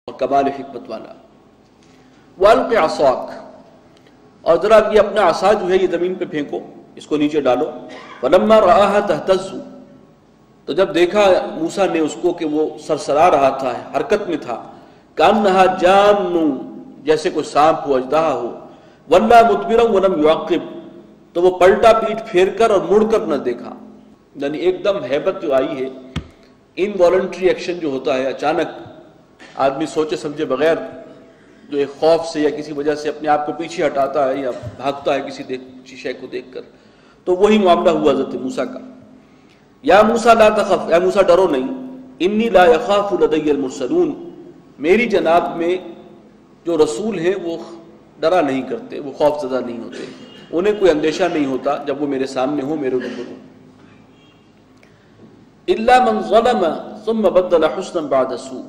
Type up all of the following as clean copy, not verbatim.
اور کمال حکمت والا. وَأَلْقِ عَصَاكَ، اور ذرا یہ اپنا عصا جو ہے یہ زمین پہ پھینکو، اس کو نیچے ڈالو. فَلَمَّا رَآهَا تَهْتَزُّ، تو جب دیکھا موسیٰ نے اس کو کہ وہ سرسرا رہا تھا، حرکت میں تھا. كَأَنَّهَا جَانٌّ، جیسے کوئی سانپ ہو، اژدہا ہو. وَلَّا مُدْبِرًا وَلَمْ يُعَقِّبْ، تو وہ پلٹا پیٹ پھیر کر اور مڑ کر نہ دیکھا. یعنی ایک دم ہیبت جو آئی ہے، انوالنٹری ایکشن جو ہوتا ہے، اچانک آدمی سوچے سمجھے بغیر جو ایک خوف سے یا کسی وجہ سے اپنے آپ کو پیچھے ہٹاتا ہے یا بھاگتا ہے کسی شے کو دیکھ کر، تو وہی معاملہ ہوا حضرت موسیٰ کا. یا موسیٰ لا تخف، اے موسیٰ ڈرو نہیں. انی لا یخاف لدی المرسلون، میری جناب میں جو رسول ہیں وہ ڈرا نہیں کرتے، وہ خوف زدہ نہیں ہوتے، انہیں کوئی اندیشہ نہیں ہوتا جب وہ میرے سامنے ہوں، میرے روبرو. الا من ظلم ثم بدل حسنا بعد سوء،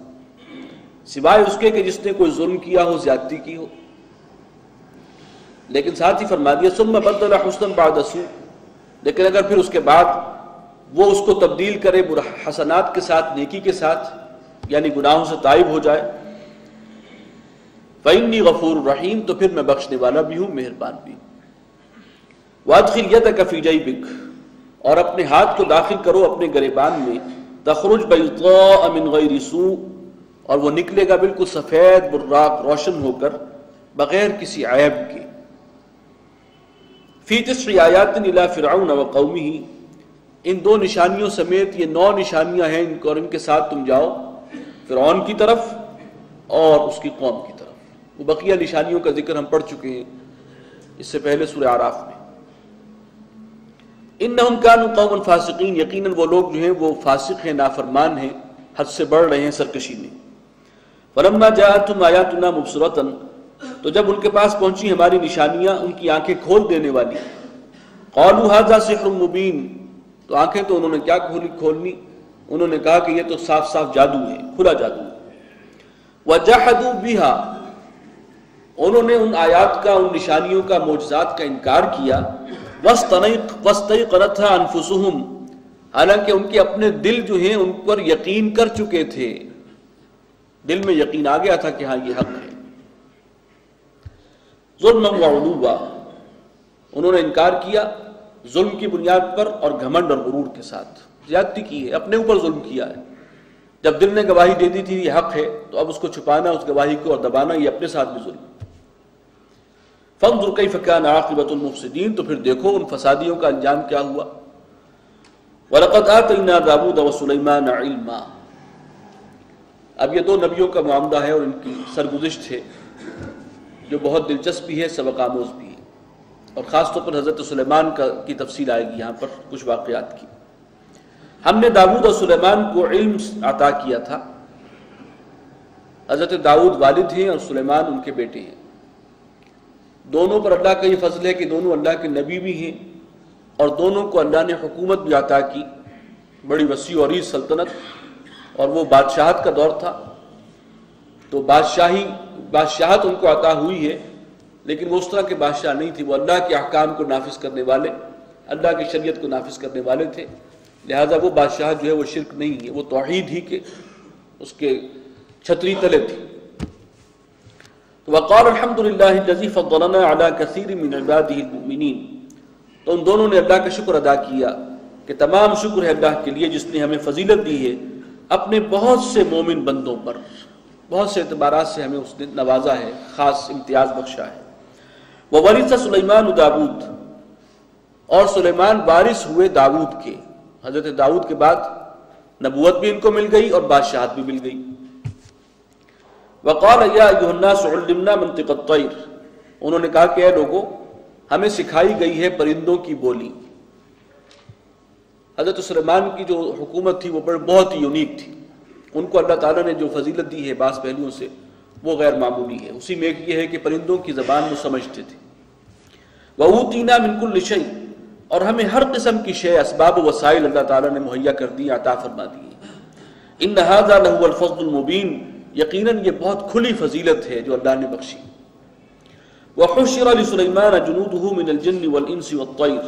سوائے اس کے کہ جس نے کوئی ظلم کیا ہو، زیادتی کی ہو. لیکن ساتھ ہی فرما دیا ثم بدل حسنا بعد سوء، لیکن اگر پھر اس کے بعد وہ اس کو تبدیل کرے حسنات کے ساتھ، نیکی کے ساتھ، یعنی گناہوں سے تائب ہو جائے. فإنی غفور رحیم، تو پھر میں بخشنے والا بھی ہوں، مہربان بھی ہوں. وادخل یدک فی جیبک، اور اپنے ہاتھ کو داخل کرو اپنے گریبان میں. تخرج بیضاء من غیر سوء، اور وہ نکلے گا بالکل سفید براق روشن ہو کر، بغیر کسی عیب کے. فی 9 آیات الی فرعون وقومہ، ان 2 نشانیوں سمیت یہ 9 نشانیاں ہیں، اور ان کے ساتھ تم جاؤ فرعون کی طرف اور اس کی قوم کی طرف. وہ بقیہ نشانیوں کا ذکر ہم پڑھ چکے ہیں اس سے پہلے سورہ اعراف میں. انہم کانوا قوما فاسقین، یقیناً وہ لوگ جو ہیں وہ فاسق ہیں، نافرمان ہیں، حد سے بڑھ رہے ہیں سرکشی میں. فلما جاءتهم آیاتنا مبصرۃ، تو جب ان کے پاس پہنچی ہماری نشانیاں ان کی آنکھیں کھول دینے والی. قالوا هذا سحر مبین، تو آنکھیں تو انہوں نے کیا کھولنی، انہوں نے کہا کہ یہ تو صاف صاف جادو ہے، کھلا جادو ہے. وجحدوا بها، انہوں نے ان آیات کا، ان نشانیوں کا، معجزات کا انکار کیا. واستيقنتها انفسهم، حالانکہ ان کے اپنے دل جو ہیں ان پر یقین کر چکے تھے، دل میں یقین آ گیا تھا کہ ہاں یہ حق ہے. ظلما وعلوا، انہوں نے انکار کیا ظلم کی بنیاد پر اور گھمنڈ اور غرور کے ساتھ. زیادتی کی ہے، اپنے اوپر ظلم کیا ہے. جب دل نے گواہی دے دی تھی یہ حق ہے، تو اب اس کو چھپانا، اس گواہی کو اور دبانا، یہ اپنے ساتھ بھی ظلم. فانظر کیف کان عاقبۃ المفسدین، تو پھر دیکھو ان فسادیوں کا انجام کیا ہوا. وَلَقَدْ آتَيْنَا دَاوُودَ وَسُلَيْمَانَ عِلْمًا، اب یہ 2 نبیوں کا معاملہ ہے اور ان کی سرگزشت ہے جو بہت دلچسپ بھی ہے، سبق آموز بھی ہے. اور خاص طور پر حضرت سلیمان کی تفصیل آئے گی یہاں پر کچھ واقعات کی. ہم نے داؤد اور سلیمان کو علم عطا کیا تھا. حضرت داؤد والد ہیں اور سلیمان ان کے بیٹے ہیں. دونوں پر اللہ کا یہ فضل ہے کہ دونوں اللہ کے نبی بھی ہیں، اور دونوں کو اللہ نے حکومت بھی عطا کی، بڑی وسیع و عریض سلطنت. اور وہ بادشاہت کا دور تھا، تو بادشاہت ان کو عطا ہوئی ہے، لیکن وہ اس طرح کے بادشاہ نہیں تھی. وہ اللہ کے احکام کو نافذ کرنے والے، اللہ کی شریعت کو نافذ کرنے والے تھے. لہذا وہ بادشاہ جو ہے وہ شرک نہیں ہے، وہ توحید ہی کے اس کے چھتری تلے تھی. وقال الحمد للہ الذی فضلنا علی کثیر من عباده المؤمنین، تو ان دونوں نے اللہ کا شکر ادا کیا کہ تمام شکر ہے اللہ کے لیے جس نے ہمیں فضیلت دی ہے اپنے بہت سے مومن بندوں پر. بہت سے اعتبارات سے ہمیں اس نے نوازا ہے، خاص امتیاز بخشا ہے. وورث سلیمان داود، اور سلیمان وارث ہوئے داود کے. حضرت داود کے بعد نبوت بھی ان کو مل گئی اور بادشاہت بھی مل گئی. وقال یا ایھا الناس علمنا منطق الطیر، انہوں نے کہا کہ اے لوگو ہمیں سکھائی گئی ہے پرندوں کی بولی. حضرت سلیمان کی جو حکومت تھی وہ بہت ہی یونیک تھی. ان کو اللہ تعالیٰ نے جو فضیلت دی ہے بعض پہلوؤں سے وہ غیر معمولی ہے. اسی میں ایک یہ ہے کہ پرندوں کی زبان وہ سمجھتے تھے. وَأُوتِينَا مِن كُلِّ شَيْءٍ، اور ہمیں ہر قسم کی شے، اسباب و وسائل اللہ تعالیٰ نے مہیا کر دی، عطا فرما دی. إِنَّ هَذَا لَهُوَ الْفَضْلُ الْمُبِينُ، یقیناً یہ بہت کھلی فضیلت ہے جو اللہ نے بخشی. وَحُشِّرَ لِسُلَيْمَانَ جُنُودُهُ مِنَ الْجِنِّ وَالْإِنسِ وَالطَّيْرِ،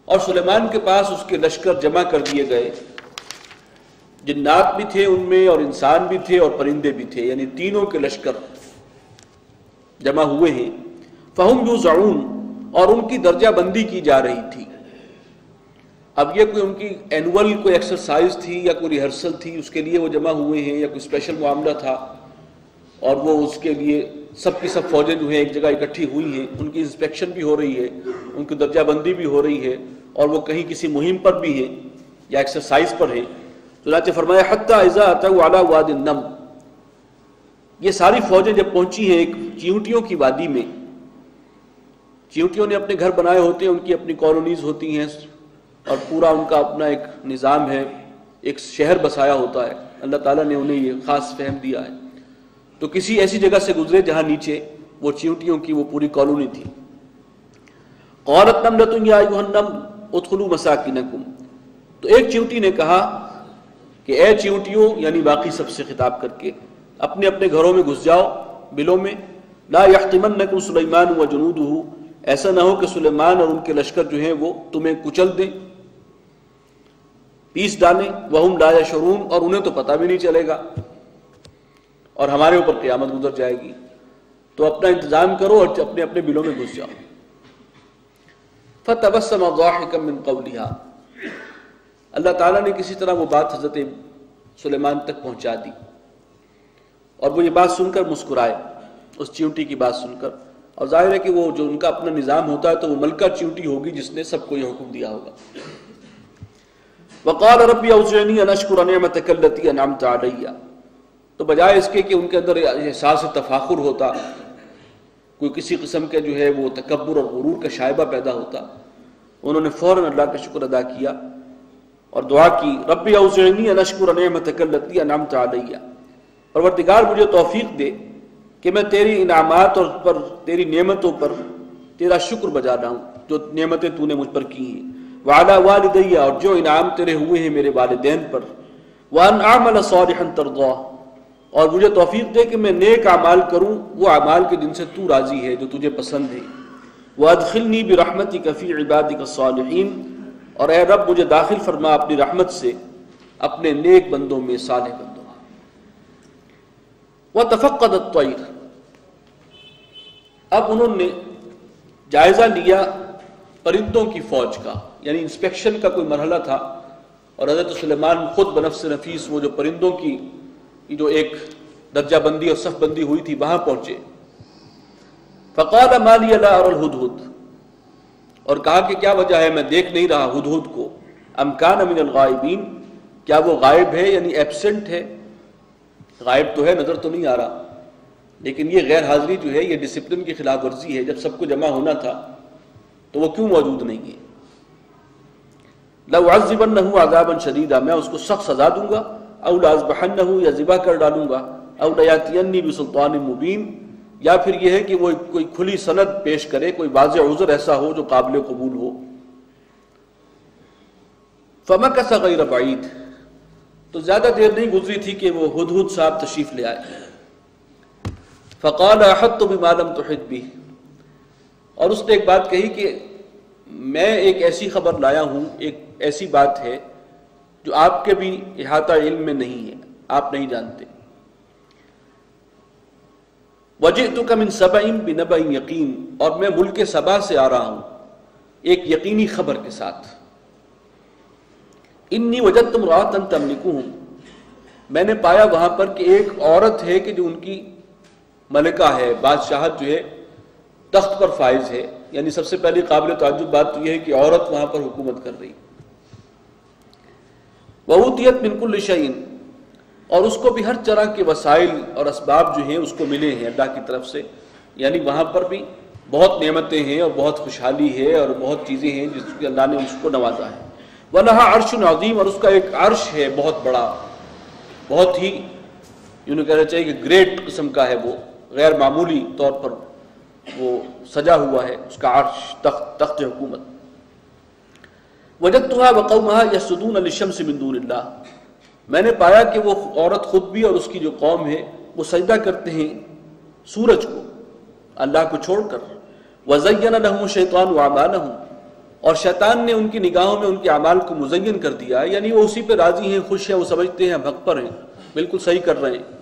اور سلیمان کے پاس اس کے لشکر جمع کر دیے گئے جنات بھی تھے ان میں اور انسان بھی تھے اور پرندے بھی تھے، یعنی تینوں کے لشکر جمع ہوئے ہیں۔ فہم یوزعون، اور ان کی درجہ بندی کی جا رہی تھی۔ اب یہ کوئی ان کی اینول کوئی ایکسرسائز تھی یا کوئی ریہرسل تھی، اس کے لیے وہ جمع ہوئے ہیں، یا کوئی اسپیشل معاملہ تھا اور وہ اس کے لیے سب کی سب فوجیں جو ہیں ایک جگہ اکٹھی ہوئی ہیں، ان کی انسپیکشن بھی ہو رہی ہے، ان کی درجہ بندی بھی ہو رہی ہے، اور وہ کہیں کسی مہم پر بھی ہیں یا ایکسرسائز پر ہیں۔ چنانچہ فرمایا حتیٰ اذا اتوا علی واد النمل، یہ ساری فوجیں جب پہنچی ہیں ایک چیونٹیوں کی وادی میں، چیونٹیوں نے اپنے گھر بنائے ہوتے ہیں، ان کی اپنی کالونیز ہوتی ہیں اور پورا ان کا اپنا ایک نظام ہے، ایک شہر بسایا ہوتا ہے، اللہ تعالیٰ نے انہیں یہ خاص فہم دیا ہے۔ تو کسی ایسی جگہ سے گزرے جہاں نیچے وہ چیونٹیوں کی وہ پوری کالونی تھی۔ قالت نملۃ یا ایھا النمل ادخلوا مساکنکم، تو ایک چیونٹی نے کہا کہ اے چیونٹیوں، یعنی باقی سب سے خطاب کر کے، اپنے اپنے گھروں میں گھس جاؤ، بلوں میں۔ لا یحطمنکم سلیمان وجنودہ، ایسا نہ ہو کہ سلیمان اور ان کے لشکر جو ہیں وہ تمہیں کچل دیں، پیس ڈالیں۔ وہم لا یشعرون، اور انہیں تو پتہ بھی نہیں چلے گا اور ہمارے اوپر قیامت گزر جائے گی، تو اپنا انتظام کرو اور اپنے اپنے بلوں میں گھس جاؤ۔ فتبسم ضاحکا من قولها، اللہ تعالیٰ نے کسی طرح وہ بات حضرت سلیمان تک پہنچا دی، اور وہ یہ بات سن کر مسکرائے، اس چیونٹی کی بات سن کر۔ اور ظاہر ہے کہ وہ جو ان کا اپنا نظام ہوتا ہے تو وہ ملکہ چیونٹی ہوگی جس نے سب کو یہ حکم دیا ہوگا۔ وقال ربی اوزعنی ان اشکر نعمتک التی انعمت علی، تو بجائے اس کے کہ ان کے اندر احساس تفاخر ہوتا، کوئی کسی قسم کے جو ہے وہ تکبر اور غرور کا شائبہ پیدا ہوتا، انہوں نے فوراً اللہ کا شکر ادا کیا اور دعا کی، ربی اوزعنی ان اشکر نعمتک التی انعمت علی، پروردگار مجھے توفیق دے کہ میں تیری انعامات اور پر تیری نعمتوں پر تیرا شکر بجا رہا ہوں، جو نعمتیں تو نے مجھ پر کی ہیں، وعلی والدی، اور جو انعام تیرے ہوئے ہیں میرے والدین پر، وان اعمل صالحا ترضاه، اور مجھے توفیق دے کہ میں نیک اعمال کروں، وہ اعمال کے جن سے تو راضی ہے، جو تجھے پسند ہے، وادخلنی برحمتک فی عبادک الصالحین، اور اے رب مجھے داخل فرما اپنی رحمت سے اپنے نیک بندوں میں، صالح بندوں میں۔ وتفقد الطیر، اب انہوں نے جائزہ لیا پرندوں کی فوج کا، یعنی انسپیکشن کا کوئی مرحلہ تھا، اور حضرت سلیمان خود بنفس نفیس وہ جو پرندوں کی جو ایک درجہ بندی اور صف بندی ہوئی تھی وہاں پہنچے۔ فقال ما لی لا اری الہدہد، اور کہا کہ کیا وجہ ہے میں دیکھ نہیں رہا ہدہد کو، ام کان من الغائبین، کیا وہ غائب ہے یعنی ایبسنٹ ہے، غائب تو ہے نظر تو نہیں آ رہا، لیکن یہ غیر حاضری جو ہے یہ ڈسپلن کی خلاف ورزی ہے، جب سب کو جمع ہونا تھا تو وہ کیوں موجود نہیں ہے۔ لَأُعَذِّبَنَّهُ عَذَابًا شَدِيدًا، میں اس کو سخت سزا دوں گا، او لَأَذْبَحَنَّهُ، یا ذبح کر ڈالوں گا، او لَيَأْتِيَنِّي بِسُلْطَانٍ مُبِينٍ، یا پھر یہ ہے کہ وہ کوئی کھلی سند پیش کرے، کوئی واضح عذر ایسا ہو جو قابل قبول ہو۔ فَمَكَثَ غَيْرَ بَعِيدٍ، تو زیادہ دیر نہیں گزری تھی کہ وہ ہدہد صاحب تشریف لے آئے۔ فقال احطت بما لم تحط به، اور اس نے ایک بات کہی کہ میں ایک ایسی خبر لایا ہوں، ایک ایسی بات ہے جو آپ کے بھی احاطہ علم میں نہیں ہے، آپ نہیں جانتے۔ وجئتک من سبأ بنبأ یقین، اور میں ملک سبا سے آ رہا ہوں ایک یقینی خبر کے ساتھ۔ انی وجدت امرأۃ تملکہم، میں نے پایا وہاں پر کہ ایک عورت ہے کہ جو ان کی ملکہ ہے، بادشاہت جو ہے تخت پر فائز ہے، یعنی سب سے پہلی قابل تعجب بات تو یہ ہے کہ عورت وہاں پر حکومت کر رہی۔ وَأُوتِيَتْ مِن كُلِّ شَيْءٍ، اور اس کو بھی ہر طرح کے وسائل اور اسباب جو ہیں اس کو ملے ہیں اللہ کی طرف سے، یعنی وہاں پر بھی بہت نعمتیں ہیں اور بہت خوشحالی ہے اور بہت چیزیں ہیں جس کے اللہ نے اس کو نوازا ہے۔ وَلَهَا عَرْشٌ عَظِيمٌ، اور اس کا ایک عرش ہے بہت بڑا، بہت ہی یوں کہنا چاہیے کہ گریٹ قسم کا ہے، وہ غیر معمولی طور پر وہ سجا ہوا ہے اس کا عرش، تخت حکومت۔ وجدتها وقومها يسجدون للشمس من دون اللہ، میں نے پایا کہ وہ عورت خود بھی اور اس کی جو قوم ہے وہ سجدہ کرتے ہیں سورج کو، اللہ کو چھوڑ کر۔ وزین لهم الشیطان اعمالهم، اور شیطان نے ان کی نگاہوں میں ان کے اعمال کو مزین کر دیا، یعنی وہ اسی پہ راضی ہیں، خوش ہیں، وہ سمجھتے ہیں ہم حق پر ہیں، بالکل صحیح کر رہے ہیں،